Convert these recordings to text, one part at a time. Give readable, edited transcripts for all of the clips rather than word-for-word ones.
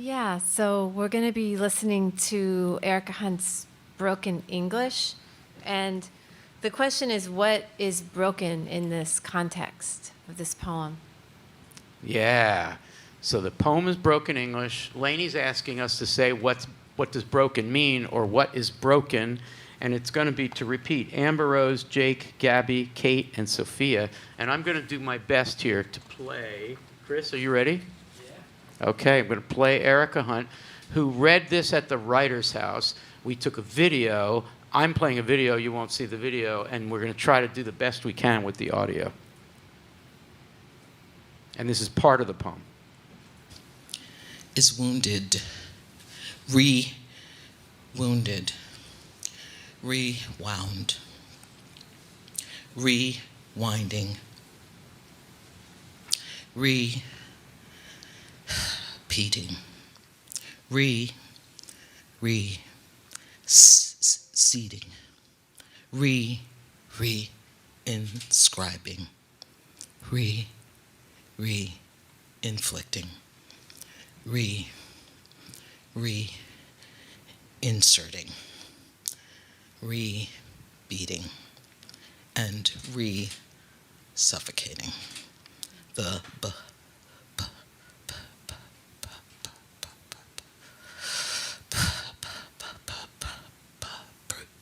Yeah, so we're going to be listening to Erica Hunt's Broken English. And the question is, what is broken in this context of this poem? Yeah. So the poem is Broken English. Lainey's asking us to say what does broken mean, or what is broken. And it's going to be to repeat Amber Rose, Jake, Gabby, Kate, and Sophia. And I'm going to do my best here to play. Chris, are you ready? Okay, I'm going to play Erica Hunt, who read this at the writer's house. We took a video. I'm playing a video. You won't see the video. And we're going to try to do the best we can with the audio. And this is part of the poem. Is wounded, re-wounded, rewound, rewinding, repeating, seeding, inscribing, inflicting, inserting, beating, and suffocating. The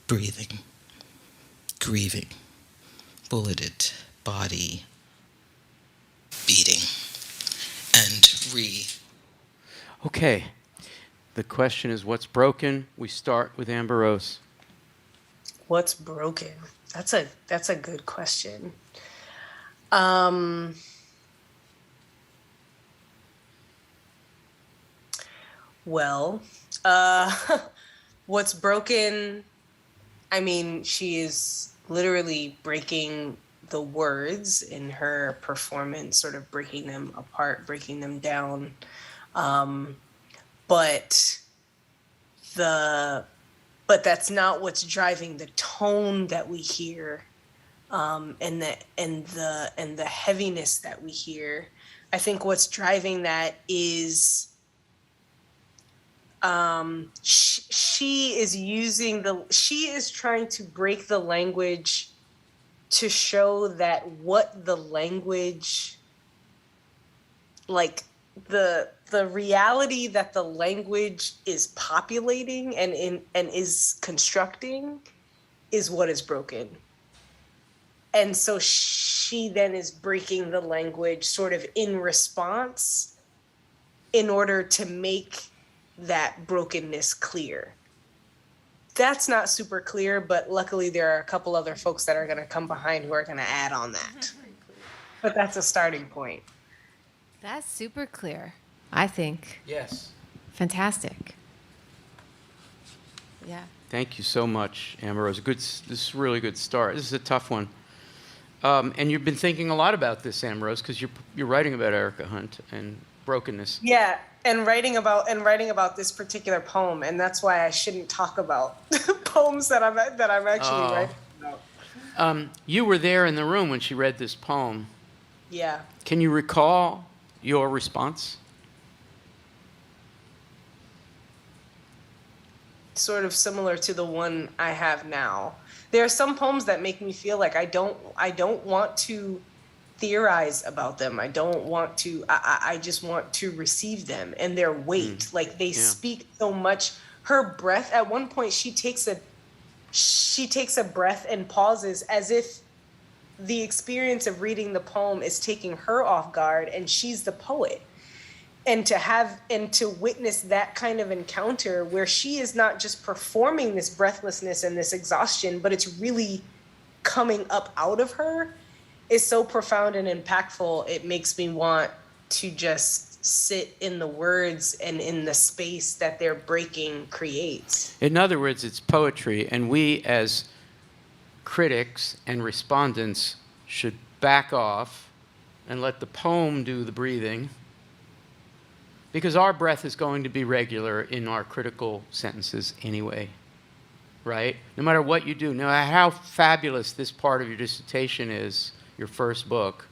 breathing, grieving, bulleted body, beating, and Okay. The question is, what's broken? We start with Amber Rose. What's broken? That's a good question. Well, what's broken? I mean, she is literally breaking the words in her performance, sort of breaking them apart, breaking them down. But that's not what's driving the tone that we hear, and the heaviness that we hear. I think what's driving that is she is trying to break the language to show that what the language, like the reality that the language is populating and is constructing, is what is broken. And so she then is breaking the language sort of in response, in order to make that brokenness clear. That's not super clear, but luckily there are a couple other folks that are going to come behind who are going to add on that. But that's a starting point. That's super clear, I think. Yes. Fantastic. Yeah. Thank you so much, Amber Rose. This is a really good start. This is a tough one. And you've been thinking a lot about this, Amber Rose, because you're writing about Erica Hunt and brokenness. Yeah, and writing about this particular poem, and that's why I shouldn't talk about poems that I'm actually writing about. You were there in the room when she read this poem. Yeah. Can you recall your response? Sort of similar to the one I have now. There are some poems that make me feel like I don't want to theorize about them. I don't want to, I just want to receive them and their weight. Like they speak so much. Her breath, at one point she takes a breath and pauses, as if the experience of reading the poem is taking her off guard and she's the poet. And to witness that kind of encounter where she is not just performing this breathlessness and this exhaustion, but it's really coming up out of her, is so profound and impactful. It makes me want to just sit in the words and in the space that their breaking creates. In other words, it's poetry, and we as critics and respondents should back off and let the poem do the breathing, because our breath is going to be regular in our critical sentences anyway, right? No matter what you do, no matter how fabulous this part of your dissertation is, your first book,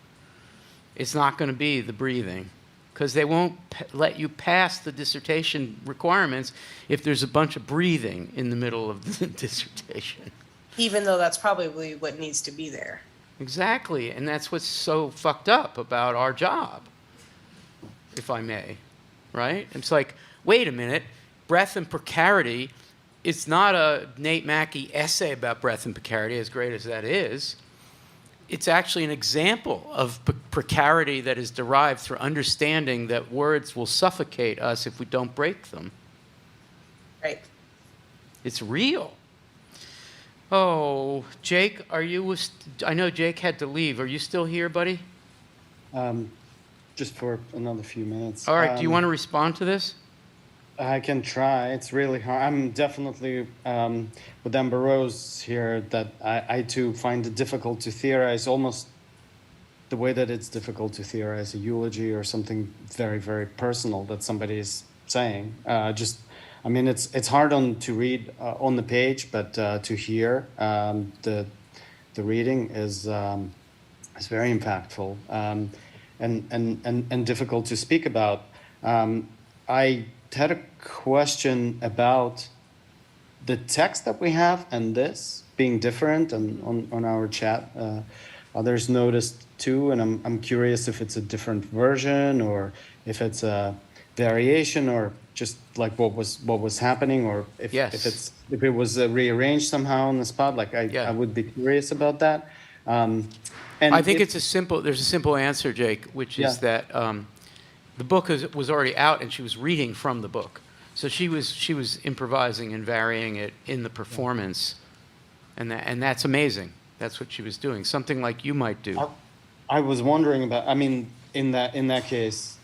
it's not going to be the breathing. because they won't let you pass the dissertation requirements if there's a bunch of breathing in the middle of the dissertation. Even though that's probably what needs to be there. Exactly, and that's what's so fucked up about our job, if I may, right? It's like, wait a minute, breath and precarity, it's not a Nate Mackey essay about breath and precarity, as great as that is. It's actually an example of precarity that is derived through understanding that words will suffocate us if we don't break them. Right. It's real. Oh, Jake, I know Jake had to leave. Are you still here, buddy? Just for another few minutes. All right, do you want to respond to this? I can try. It's really hard. I'm definitely with Amber Rose here that I too find it difficult to theorize, almost the way that it's difficult to theorize a eulogy or something very, very personal that somebody is saying. It's hard to read on the page, but to hear the reading is very impactful and difficult to speak about. I had a question about the text that we have and this being different, and on our chat others noticed too, and I'm curious if it's a different version or if it's a variation or just like what was happening, or if it was rearranged somehow on the spot. I would be curious about that. And I think there's a simple answer, Jake, which is that the book was already out, and she was reading from the book. So she was improvising and varying it in the performance, and that's amazing. That's what she was doing. Something like you might do. I was wondering about. I mean, in that case,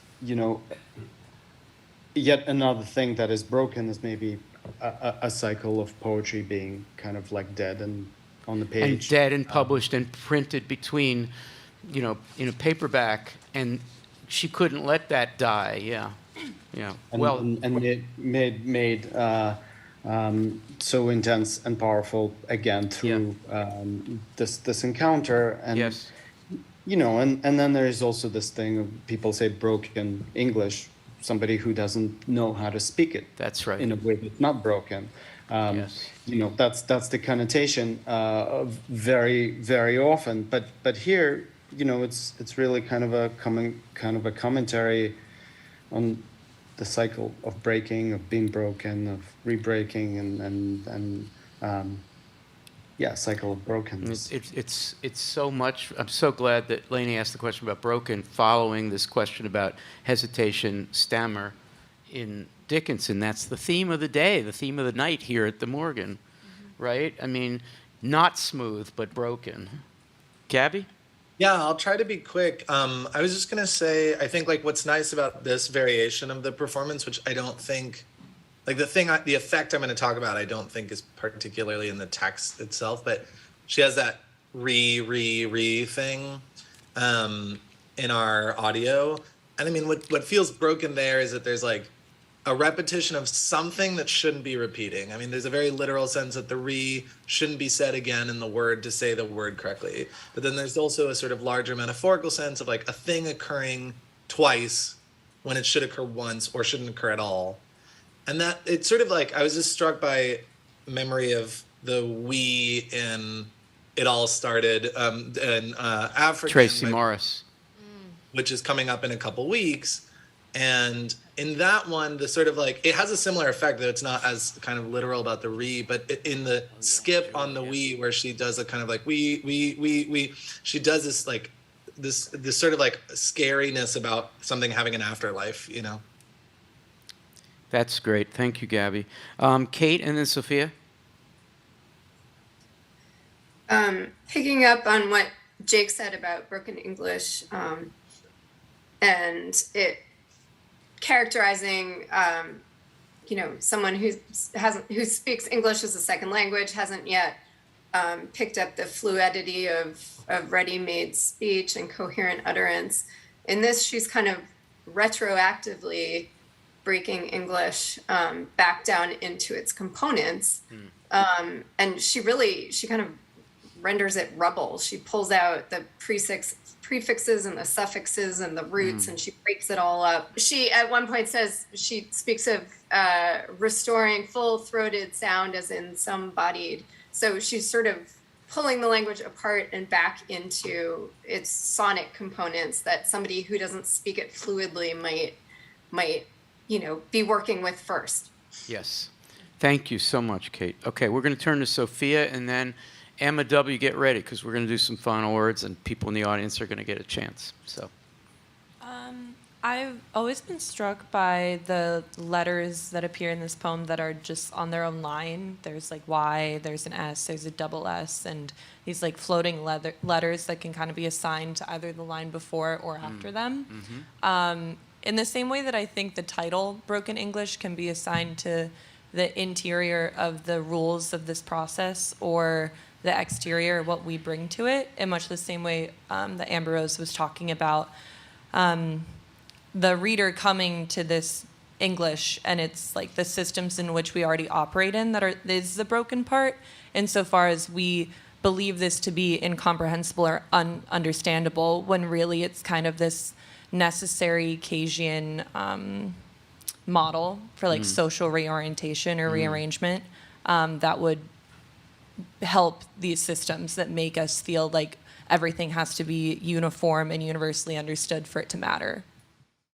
yet another thing that is broken is maybe a cycle of poetry being kind of like dead and on the page. And dead and published and printed between, in a paperback, and she couldn't let that die. Yeah. And it made so intense and powerful again through this encounter. And and then there is also this thing of people say broken English, somebody who doesn't know how to speak it. That's right. In a way that's not broken. That's the connotation very, very often. But here, it's really kind of a commentary on the cycle of breaking, of being broken, of re-breaking, and cycle of brokenness. It's so much. I'm so glad that Lainey asked the question about broken, following this question about hesitation, stammer, in Dickinson. That's the theme of the day, the theme of the night here at the Morgan, right? I mean, not smooth, but broken. Gabby? Yeah, I'll try to be quick. I was just going to say, I think what's nice about this variation of the performance, which I don't think, the effect I'm going to talk about, I don't think is particularly in the text itself, but she has that re thing in our audio. And I mean, what feels broken there is that there's a repetition of something that shouldn't be repeating. I mean, there's a very literal sense that the re shouldn't be said again in the word to say the word correctly. But then there's also a sort of larger metaphorical sense of a thing occurring twice when it should occur once or shouldn't occur at all. And that it's sort of I was just struck by memory of the we in It All Started in African. Tracy Morris. Which is coming up in a couple weeks. And in that one, the sort of it has a similar effect, though it's not as kind of literal about the re, but in the skip on the we, where she does a kind of we, she does this this sort of scariness about something having an afterlife, That's great. Thank you, Gabby. Kate, and then Sophia. Picking up on what Jake said about broken English, and it characterizing, someone who speaks English as a second language, hasn't yet picked up the fluidity of ready-made speech and coherent utterance. In this, she's kind of retroactively breaking English back down into its components. And she kind of renders it rubble. She pulls out the prefixes and the suffixes and the roots, and she breaks it all up. She at one point says, she speaks of restoring full-throated sound as in some-bodied. So she's sort of pulling the language apart and back into its sonic components that somebody who doesn't speak it fluidly might be working with first. Yes. Thank you so much, Kate. Okay, we're going to turn to Sophia, and then Emma W., get ready, because we're going to do some final words, and people in the audience are going to get a chance. So, I've always been struck by the letters that appear in this poem that are just on their own line. There's like Y, there's an S, there's a double S, and these like floating letters that can kind of be assigned to either the line before or after them. In the same way that I think the title, Broken English, can be assigned to the interior of the rules of this process or the exterior, what we bring to it, in much the same way that Amber Rose was talking about the reader coming to this English, and it's like the systems in which we already operate in that is the broken part, insofar as we believe this to be incomprehensible or ununderstandable, when really it's kind of this necessary Keynesian model for like social reorientation or rearrangement that would help these systems that make us feel like everything has to be uniform and universally understood for it to matter.